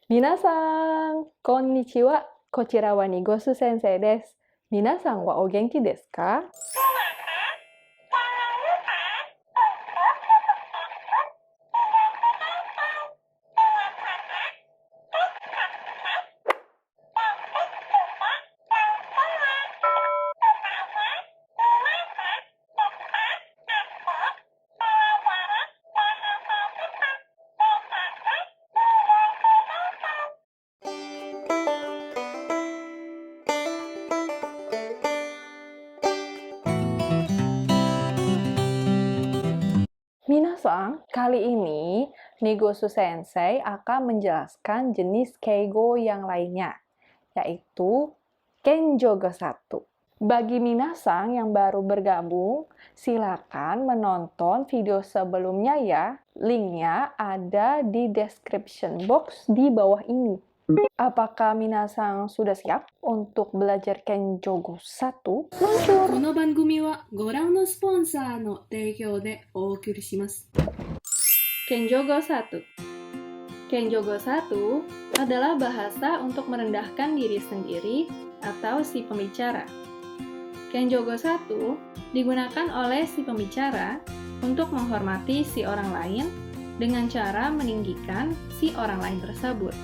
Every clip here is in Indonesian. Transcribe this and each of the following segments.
Minasan, konnichiwa. Kochira wa Nigosu sensei desu. Minasan wa o genki desu ka? Minasan, kali ini Nigosu Sensei akan menjelaskan jenis keigo yang lainnya, yaitu Kenjogo 1. Bagi minasan yang baru bergabung, silakan menonton video sebelumnya ya. Linknya ada di description box di bawah ini. Apakah minasan sudah siap untuk belajar Kenjogo 1? この番組はご覧のスポンサーの提供でお送りします。 Kenjogo 1. Kenjogo 1 adalah bahasa untuk merendahkan diri sendiri atau si pembicara. Kenjogo 1 digunakan oleh si pembicara untuk menghormati si orang lain dengan cara meninggikan si orang lain tersebut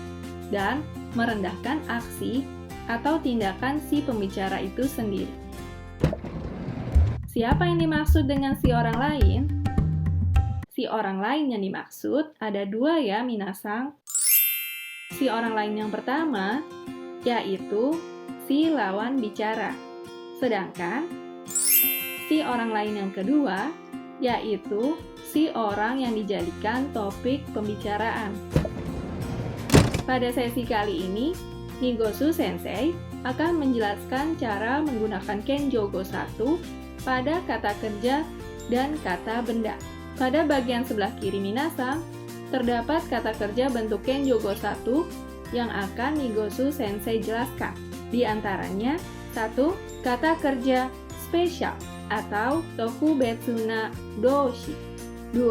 dan merendahkan aksi atau tindakan si pembicara itu sendiri. Siapa yang dimaksud dengan si orang lain? Si orang lain yang dimaksud ada dua ya, minasan. Si orang lain yang pertama yaitu si lawan bicara. Sedangkan si orang lain yang kedua yaitu si orang yang dijadikan topik pembicaraan. Pada sesi kali ini, Nigosu Sensei akan menjelaskan cara menggunakan Kenjogo 1 pada kata kerja dan kata benda. Pada bagian sebelah kiri minasan, terdapat kata kerja bentuk Kenjogo 1 yang akan Nigosu Sensei jelaskan. Di antaranya, 1. Kata kerja spesial atau tokubetsu na doushi. 2.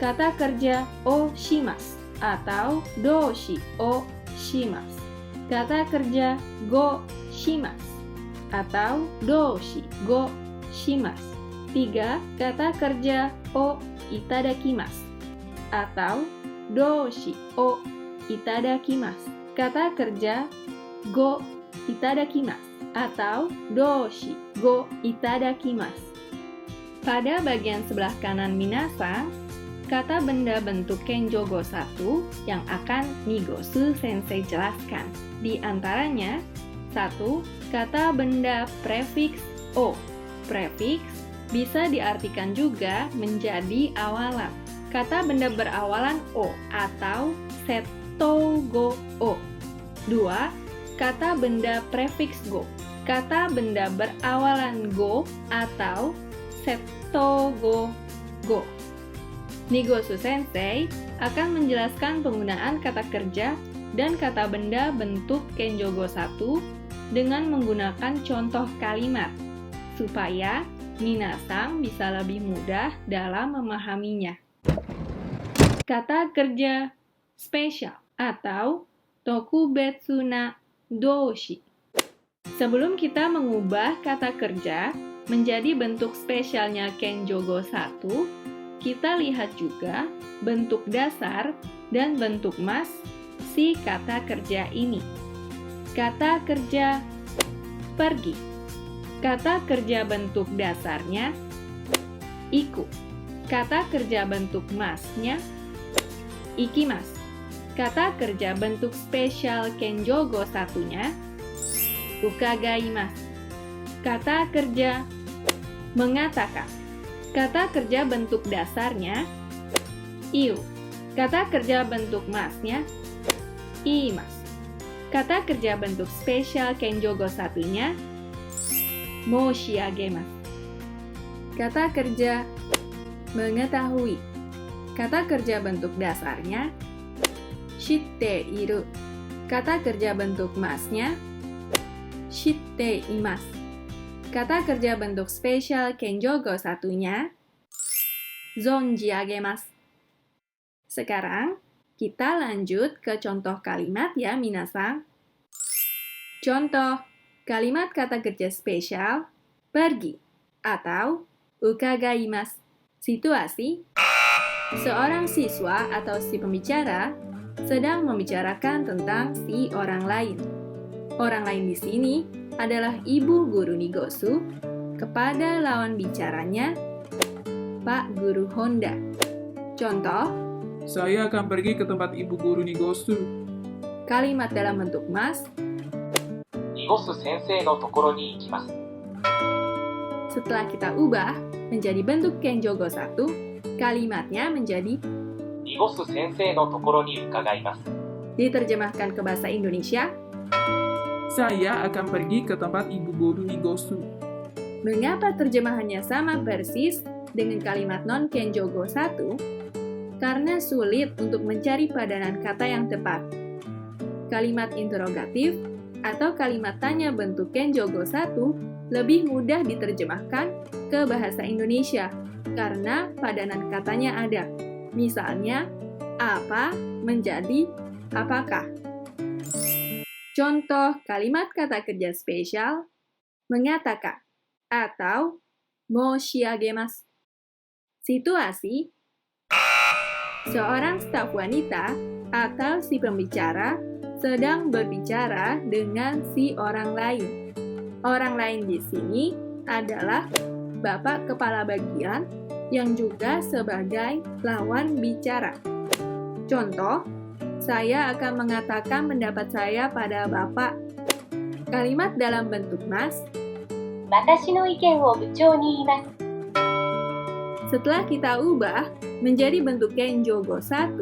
Kata kerja o shimasu atau doushi o shimasu. Kata kerja go shimasu atau doushi go shimasu. 3. Kata kerja o itadakimasu atau doushi o itadakimasu. Kata kerja go itadakimasu atau doushi go itadakimasu. Pada bagian sebelah kanan minasan, kata benda bentuk Kenjogo 1 yang akan Nigosu Sensei jelaskan. Di antaranya, 1. Kata benda prefiks o. Prefiks bisa diartikan juga menjadi awalan. Kata benda berawalan o atau settogo o. 2. Kata benda prefiks go. Kata benda berawalan go atau settogo go. Nigosu Sensei akan menjelaskan penggunaan kata kerja dan kata benda bentuk Kenjogo 1 dengan menggunakan contoh kalimat, supaya minasan bisa lebih mudah dalam memahaminya. Kata kerja spesial atau tokubetsu na doushi. Sebelum kita mengubah kata kerja menjadi bentuk spesialnya Kenjogo 1, kita lihat juga bentuk dasar dan bentuk mas si kata kerja ini. Kata kerja pergi. Kata kerja bentuk dasarnya iku. Kata kerja bentuk masnya ikimasu. Kata kerja bentuk spesial Kenjogo 1-nya ukagaimasu. Kata kerja mengatakan. Kata kerja bentuk dasarnya iu. Kata kerja bentuk masnya iimasu. Kata kerja bentuk spesial Kenjogo 1-nya moshiagemasu. Kata kerja mengetahui. Kata kerja bentuk dasarnya shitteiru. Kata kerja bentuk masnya shitteimasu. Kata kerja bentuk spesial Kenjogo 1-nya zonjiagemasu. Sekarang, Kita lanjut ke contoh kalimat ya, minasang. Contoh, kalimat kata kerja spesial, pergi, atau ukagaimasu. Situasi, seorang siswa atau si pembicara sedang membicarakan tentang si orang lain. Orang lain di sini adalah ibu guru Nigosu kepada lawan bicaranya, Pak Guru Honda. Contoh, Saya akan pergi ke tempat ibu guru Nigosu. kalimat dalam bentuk mas. 濁す先生のところに行きます。 Setelah kita ubah menjadi bentuk Kenjogo 1, kalimatnya menjadi 濁す先生のところに伺います。 diterjemahkan ke bahasa Indonesia. Saya akan pergi ke tempat ibu guru Nigosu. Mengapa terjemahannya sama persis dengan kalimat non-Kenjogo 1? Karena sulit untuk mencari padanan kata yang tepat. Kalimat interrogatif atau kalimat tanya bentuk Kenjogo 1 lebih mudah diterjemahkan ke bahasa Indonesia karena padanan katanya ada. Misalnya, apa menjadi apakah. Contoh kalimat kata kerja spesial, mengatakan atau moshiagemasu. Situasi, seorang staf wanita atau si pembicara sedang berbicara dengan si orang lain. Orang lain di sini adalah Bapak Kepala Bagian yang juga sebagai lawan bicara. Contoh, saya akan mengatakan pendapat saya pada Bapak. Kalimat dalam bentuk mas. 私の意見を部長に言います。 Setelah kita ubah menjadi bentuk Kenjogo 1,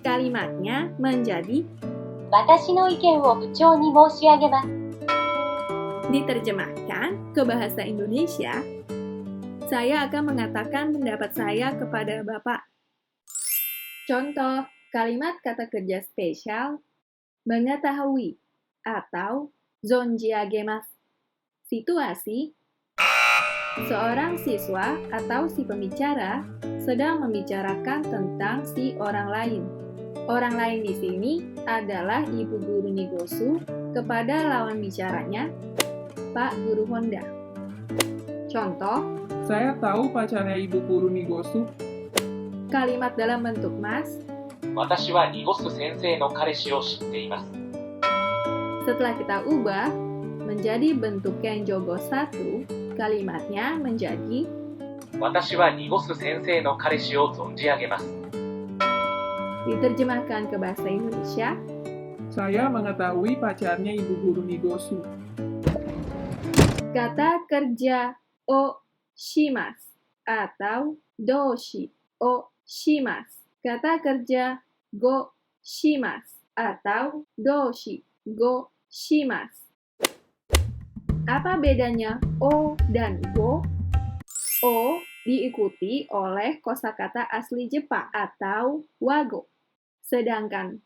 kalimatnya menjadi 私の意見を部長に申し上げます。 diterjemahkan ke bahasa Indonesia. Saya akan mengatakan pendapat saya kepada Bapak. Contoh kalimat kata kerja spesial, mengetahui atau zonjiagemasu. Situasi, seorang siswa atau si pembicara sedang membicarakan tentang si orang lain. Orang lain di sini adalah ibu guru Nigosu kepada lawan bicaranya, Pak Guru Honda. Contoh, Saya tahu pacarnya ibu guru Nigosu. kalimat dalam bentuk mas. 私は濁す先生の彼氏を知っています。 Setelah kita ubah menjadi bentuk Kenjogo 1, kalimatnya menjadi 私は濁す先生の彼氏を存じ上げます。 diterjemahkan ke bahasa Indonesia. Saya mengetahui pacarnya ibu guru Nigosu. Kata kerja o shimasu atau doshi o shimasu. Kata kerja go shimasu atau doshi go shimasu. Apa bedanya o dan go? O diikuti oleh kosakata asli Jepang atau wago. Sedangkan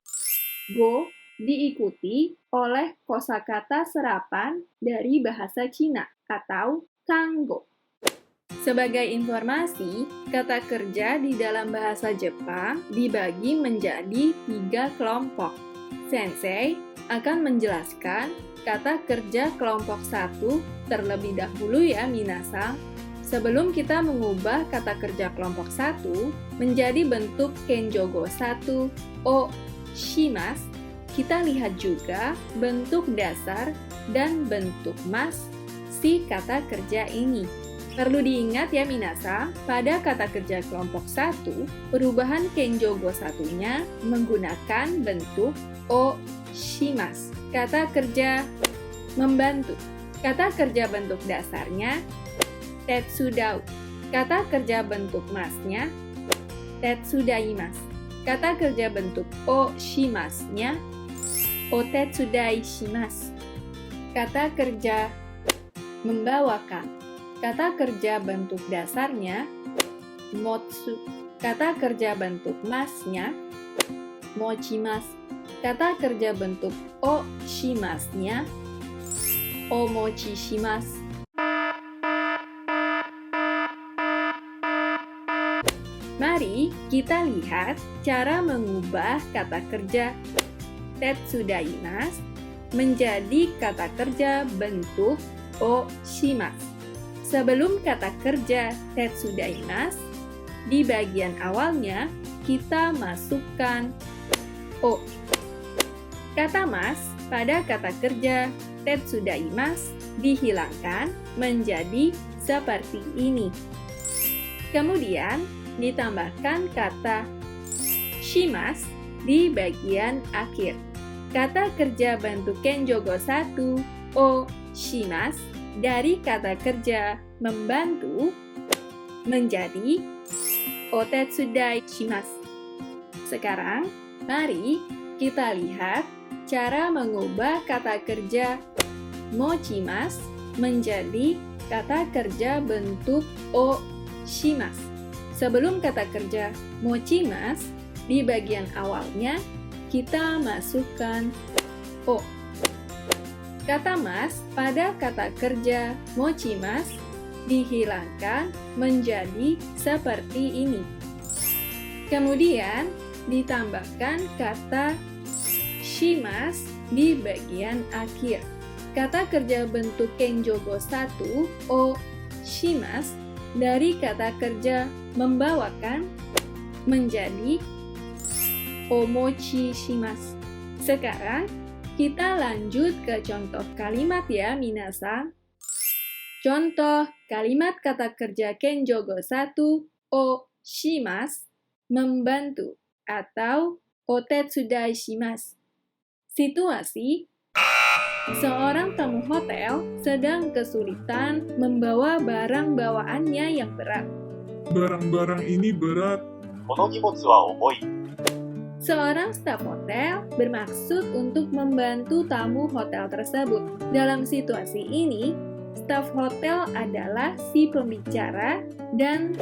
go diikuti oleh kosakata serapan dari bahasa Cina atau tango. Sebagai informasi, kata kerja di dalam bahasa Jepang dibagi menjadi 3 kelompok. Sensei akan menjelaskan kata kerja kelompok 1 terlebih dahulu ya minasang. Sebelum kita mengubah kata kerja kelompok 1 menjadi bentuk Kenjogo 1 o shimasu, kita lihat juga bentuk dasar dan bentuk mas si kata kerja ini. Perlu diingat ya minasang, pada kata kerja kelompok 1, perubahan Kenjogo 1-nya menggunakan bentuk o shimasu. Kata kerja membantu. Kata kerja bentuk dasarnya tetsudau. Kata kerja bentuk masnya tetsudaimasu. Kata kerja bentuk o shimasu-nya otetsudai shimasu. Kata kerja membawakan. Kata kerja bentuk dasarnya motsu. Kata kerja bentuk masnya mochimasu. Kata kerja bentuk o shimasu-nya omochishimasu. Mari kita lihat cara mengubah kata kerja tetsudaimasu menjadi kata kerja bentuk o shimasu. Sebelum kata kerja tetsudaimasu, di bagian awalnya kita masukkan o. Kata mas pada kata kerja tetsudaimasu dihilangkan menjadi seperti ini. Kemudian ditambahkan kata shimasu di bagian akhir. Kata kerja bentuk kenjogo 1 o shimasu dari kata kerja membantu menjadi otetsudai shimasu. Sekarang, mari kita lihat cara mengubah kata kerja mochimasu menjadi kata kerja bentuk o shimasu. Sebelum kata kerja mochimasu, di bagian awalnya kita masukkan o. Kata mas pada kata kerja mochimasu dihilangkan menjadi seperti ini. Kemudian ditambahkan kata shimasu di bagian akhir. Kata kerja bentuk kenjogo 1 o shimasu dari kata kerja membawakan menjadi omochi shimasu. Sekarang kita lanjut ke contoh kalimat ya minasan. Contoh kalimat kata kerja kenjogo 1 o shimasu membantu atau otetsudai shimasu. Situasi: seorang tamu hotel sedang kesulitan membawa barang bawaannya yang berat. Barang-barang ini berat. この荷物は重い。 Seorang staf hotel bermaksud untuk membantu tamu hotel tersebut. Dalam situasi ini, staf hotel adalah si pembicara dan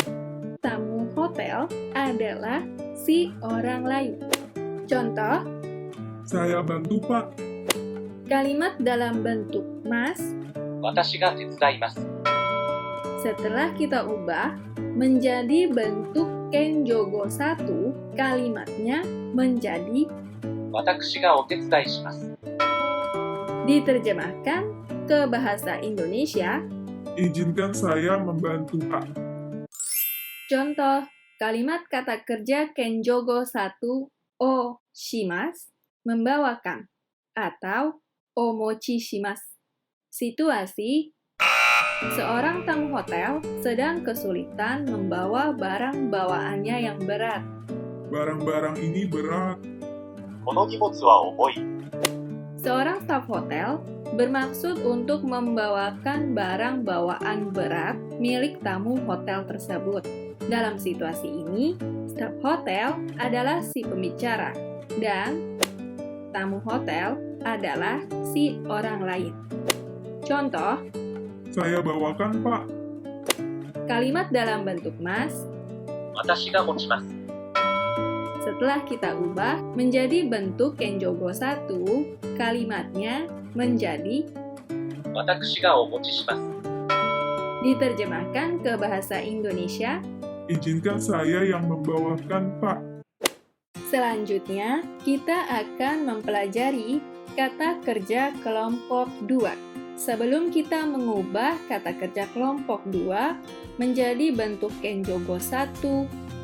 tamu hotel adalah si orang lain. Contoh, Saya bantu, Pak. kalimat dalam bentuk mas 私が手伝います。 setelah kita ubah menjadi bentuk kenjogo 1, kalimatnya menjadi 私がお手伝いします。 diterjemahkan ke bahasa Indonesia. Izinkan saya membantu, Pak. Contoh, kalimat kata kerja kenjogo 1 o shimasu membawakan atau omochi shimasu. Situasi: seorang tamu hotel sedang kesulitan membawa barang bawaannya yang berat. Barang-barang ini berat. この荷物は重い。 Seorang staf hotel bermaksud untuk membawakan barang bawaan berat milik tamu hotel tersebut. Dalam situasi ini, staf hotel adalah si pembicara dan tamu hotel adalah si orang lain. Contoh, Saya bawakan, Pak. kalimat dalam bentuk mas 私が持ちます。 setelah kita ubah menjadi bentuk kenjogo 1, kalimatnya menjadi 私がお持ちします。 diterjemahkan ke bahasa Indonesia. Izinkan saya yang membawakan, Pak. Selanjutnya, kita akan mempelajari kata kerja kelompok 2. Sebelum kita mengubah kata kerja kelompok 2 menjadi bentuk kenjogo 1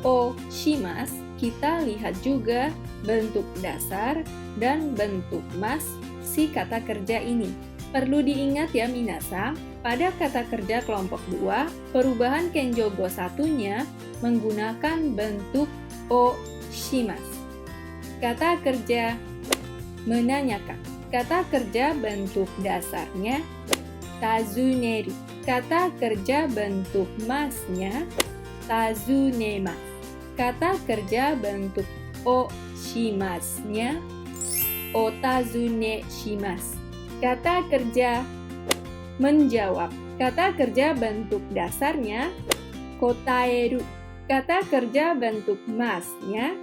o shimasu, kita lihat juga bentuk dasar dan bentuk mas si kata kerja ini. Perlu diingat ya minasan, pada kata kerja kelompok 2, perubahan kenjogo 1-nya menggunakan bentuk o shimasu. Kata kerja menanyakan. Kata kerja bentuk dasarnya tazuneru. Kata kerja bentuk masnya tazunemasu. Kata kerja bentuk o shimasu-nya otazune shimasu. Kata kerja menjawab. Kata kerja bentuk dasarnya kotaeru. Kata kerja bentuk masnya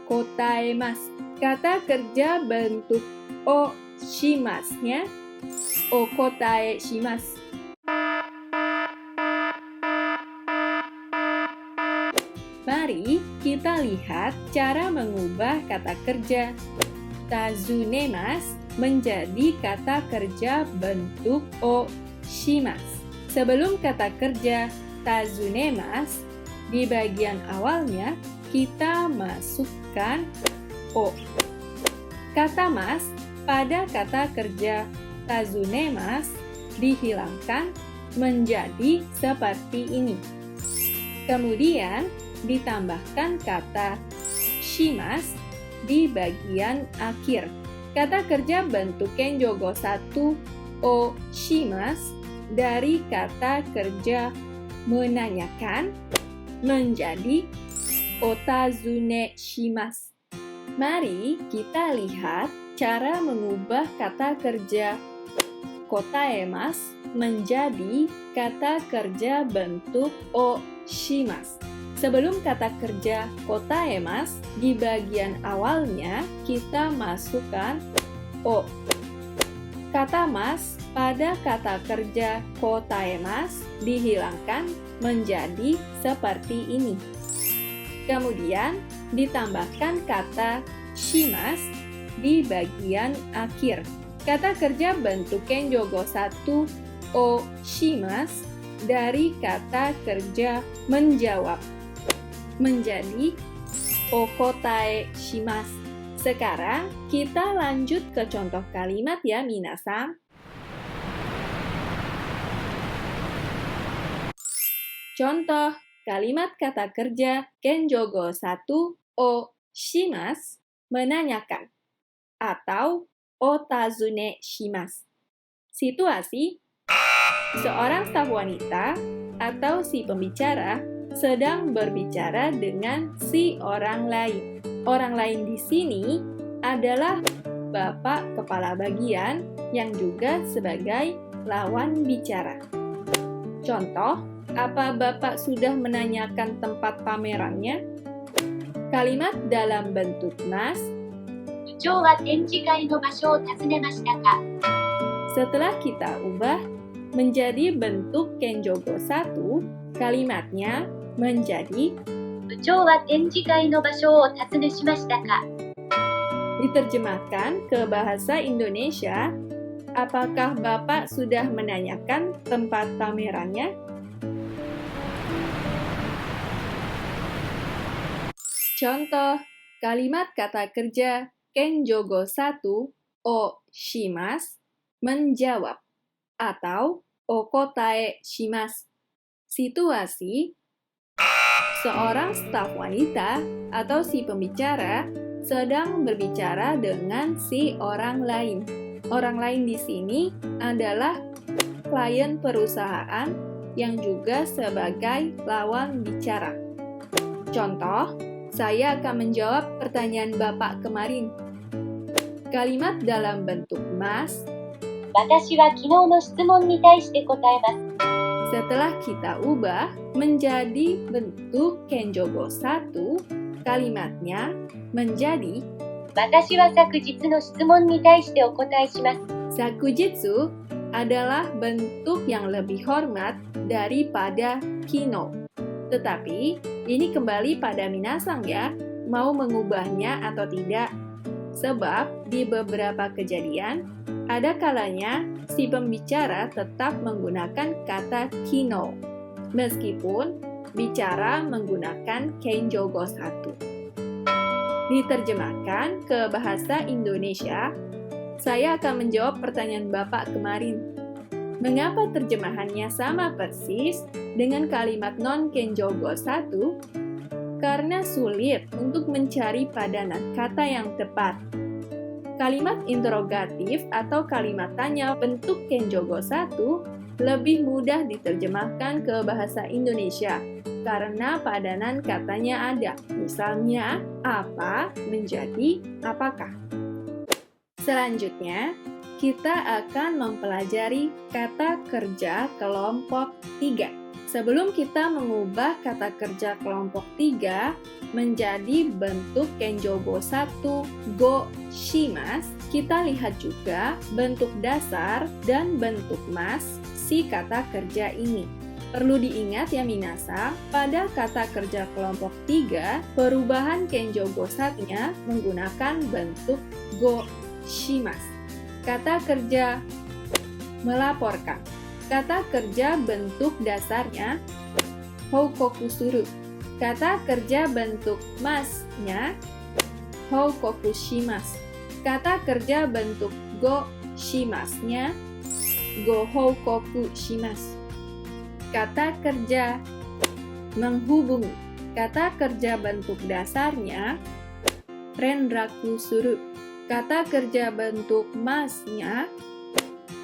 kotaemasu. Kata kerja bentuk o shimasu-nya okotae shimasu. Mari Mari kita lihat cara mengubah kata kerja tazunemasu menjadi kata kerja bentuk o shimasu. Sebelum kata kerja tazunemasu, di bagian awalnya kita masukkan o. Kata mas pada kata kerja tazunemasu dihilangkan menjadi seperti ini. Kemudian ditambahkan kata shimasu di bagian akhir. Kata kerja bentuk kenjogo 1 o shimasu dari kata kerja menanyakan menjadi otazune shimasu. Mari kita lihat cara mengubah kata kerja kotaemasu menjadi kata kerja bentuk o shimasu. Sebelum kata kerja kotaemasu, di bagian awalnya kita masukkan o. Kata mas pada kata kerja kotaemasu dihilangkan menjadi seperti ini. Kemudian ditambahkan kata shimasu di bagian akhir. Kata kerja bentuk kenjogo 1 o shimasu dari kata kerja menjawab menjadi okotae shimasu. Sekarang kita lanjut ke contoh kalimat ya minasan. Contoh kalimat kata kerja kenjogo 1 o shimasu menanyakan atau otazune shimasu. Situasi: seorang staf wanita atau si pembicara sedang berbicara dengan si orang lain. Orang lain di sini adalah Bapak Kepala Bagian yang juga sebagai lawan bicara. Contoh, apa Bapak sudah menanyakan tempat pamerannya? Kalimat dalam bentuk mas. 部長は展示会の場所を尋ねましたか? Setelah kita ubah menjadi bentuk kenjogo 1, kalimatnya menjadi 部長は展示会の場所を尋ねしましたか? Diterjemahkan ke bahasa Indonesia, apakah Bapak sudah menanyakan tempat pamerannya? Contoh, kalimat kata kerja kenjogo 1 o shimasu menjawab atau okotae shimasu. Situasi: seorang staf wanita atau si pembicara sedang berbicara dengan si orang lain. Orang lain di sini adalah klien perusahaan yang juga sebagai lawan bicara. Contoh, saya akan menjawab pertanyaan Bapak kemarin. Kalimat dalam bentuk mas. 私は昨日の質問に対して答えます。 Setelah kita ubah menjadi bentuk kenjogo 1, kalimatnya menjadi 私は昨日の質問に対してお答えします。 sakujitsu adalah bentuk yang lebih hormat daripada kino. Tetapi ini kembali pada minasang ya, mau mengubahnya atau tidak. Sebab di beberapa kejadian ada kalanya si pembicara tetap menggunakan kata kino, meskipun bicara menggunakan kenjogo 1. Diterjemahkan ke bahasa Indonesia, saya akan menjawab pertanyaan Bapak kemarin. Mengapa terjemahannya sama persis dengan kalimat non-kenjogo 1? Karena sulit untuk mencari padanan kata yang tepat. Kalimat interrogatif atau kalimat tanya bentuk kenjogo 1 lebih mudah diterjemahkan ke bahasa Indonesia karena padanan katanya ada. Misalnya, apa menjadi apakah. Selanjutnya, kita akan mempelajari kata kerja kelompok 3. Sebelum kita mengubah kata kerja kelompok 3 menjadi bentuk kenjogo 1 go shimasu, kita lihat juga bentuk dasar dan bentuk mas si kata kerja ini. Perlu diingat ya minasa, pada kata kerja kelompok 3, perubahan kenjo gosatnya menggunakan bentuk go shimasu. Kata kerja melaporkan. Kata kerja bentuk dasarnya houkoku suru. Kata kerja bentuk masnya houkoku shimasu. Kata kerja bentuk go shimasnya go houkoku shimasu. Kata kerja menghubungi. Kata kerja bentuk dasarnya renraku suru. Kata kerja bentuk masnya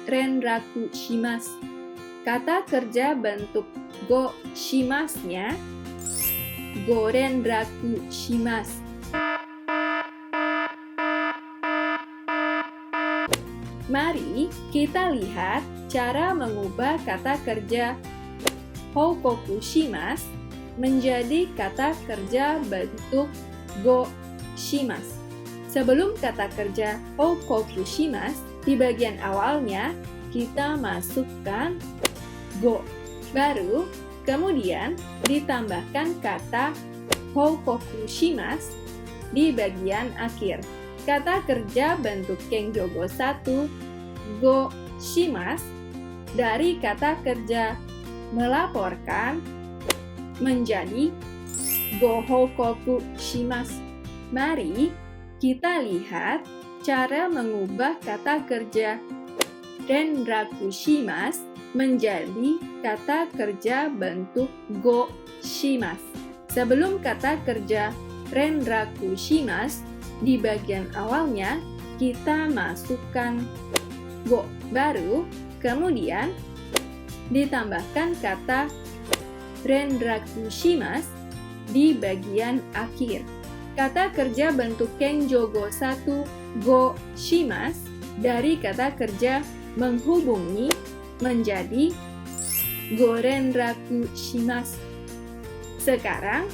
renraku shimasu. Kata kerja bentuk go shimasnya go renraku shimasu. Mari kita lihat cara mengubah kata kerja houkoku shimasu menjadi kata kerja bentuk go shimasu. Sebelum kata kerja houkoku shimasu, di bagian awalnya kita masukkan go. Baru kemudian ditambahkan kata houkoku shimasu di bagian akhir. Kata kerja bentuk kenjo go 1 go shimasu dari kata kerja melaporkan menjadi go houkoku shimasu. Mari kita lihat cara mengubah kata kerja renraku shimasu menjadi kata kerja bentuk go shimasu. Sebelum kata kerja renraku shimasu, di bagian awalnya kita masukkan go. Baru kemudian ditambahkan kata renraku shimasu di bagian akhir. Kata kerja bentuk kenjo go 1 go shimasu dari kata kerja menghubungi menjadi go renraku shimasu. Sekarang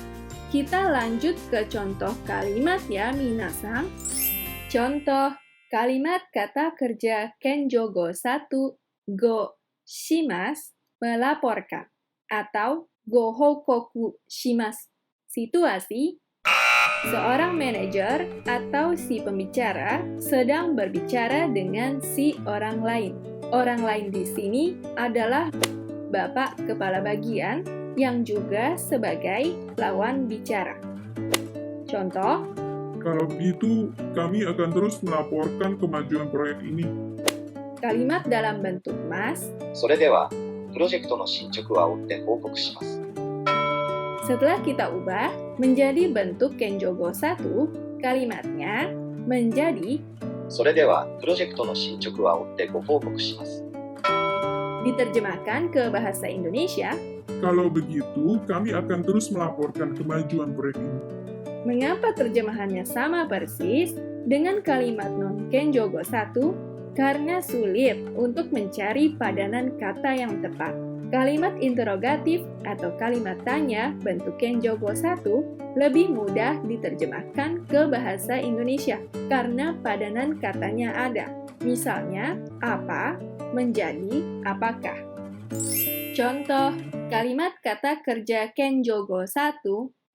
kita lanjut ke contoh kalimat ya minasan. Contoh kalimat kata kerja kenjo go 1 go shimasu melaporkan atau go houkoku shimasu. Situasi: seorang manajer atau si pembicara sedang berbicara dengan si orang lain. Orang lain di sini adalah Bapak Kepala Bagian yang juga sebagai lawan bicara. Contoh, Kalau begitu, kami akan terus melaporkan kemajuan proyek ini. kalimat dalam bentuk mas. それでは、プロジェクトの進捗は追って報告します。 Setelah kita ubah menjadi bentuk kenjo go 1, kalimatnya menjadi それでは、プロジェクトの進捗は追ってご報告します。 diterjemahkan ke bahasa Indonesia. Kalau begitu, kami akan terus melaporkan kemajuan proyek ini. Mengapa terjemahannya sama persis dengan kalimat non kenjo go 1? Karena sulit untuk mencari padanan kata yang tepat. Kalimat interrogatif atau kalimat tanya bentuk kenjo go 1 lebih mudah diterjemahkan ke bahasa Indonesia karena padanan katanya ada. Misalnya, apa menjadi apakah. Contoh kalimat kata kerja kenjo go 1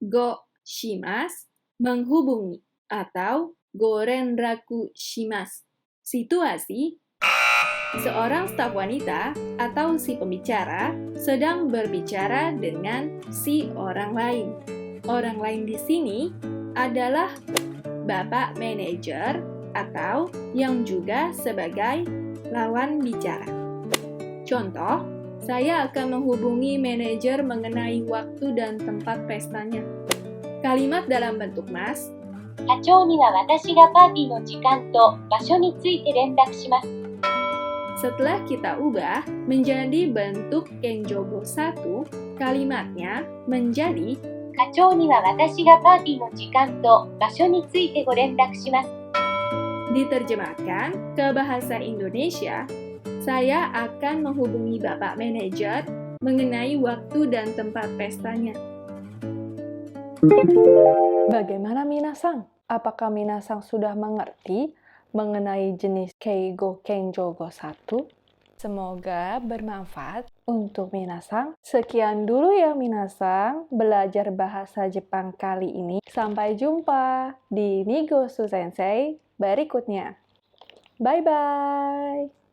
go shimasu menghubungi atau go renraku shimasu. Situasi: seorang staf wanita atau si pembicara sedang berbicara dengan si orang lain. Orang lain di sini adalah Bapak manajer atau yang juga sebagai lawan bicara. Contoh, saya akan menghubungi manajer mengenai waktu dan tempat pestanya. Kalimat dalam bentuk mas. 課長には私がパーティーの時間と場所について連絡します。 Setelah kita ubah menjadi bentuk kenjo go 1, kalimatnya menjadi 課長には私がパーティーの時間と場所についてご連絡します。 diterjemahkan ke bahasa Indonesia. Saya akan menghubungi Bapak manajer mengenai waktu dan tempat pestanya. Bagaimana minasang? Apakah minasang sudah mengerti mengenai jenis keigo kenjo go 1? Semoga bermanfaat untuk minasang. Sekian dulu ya minasang, belajar bahasa Jepang kali ini. Sampai jumpa di Nigosu Sensei berikutnya. Bye-bye!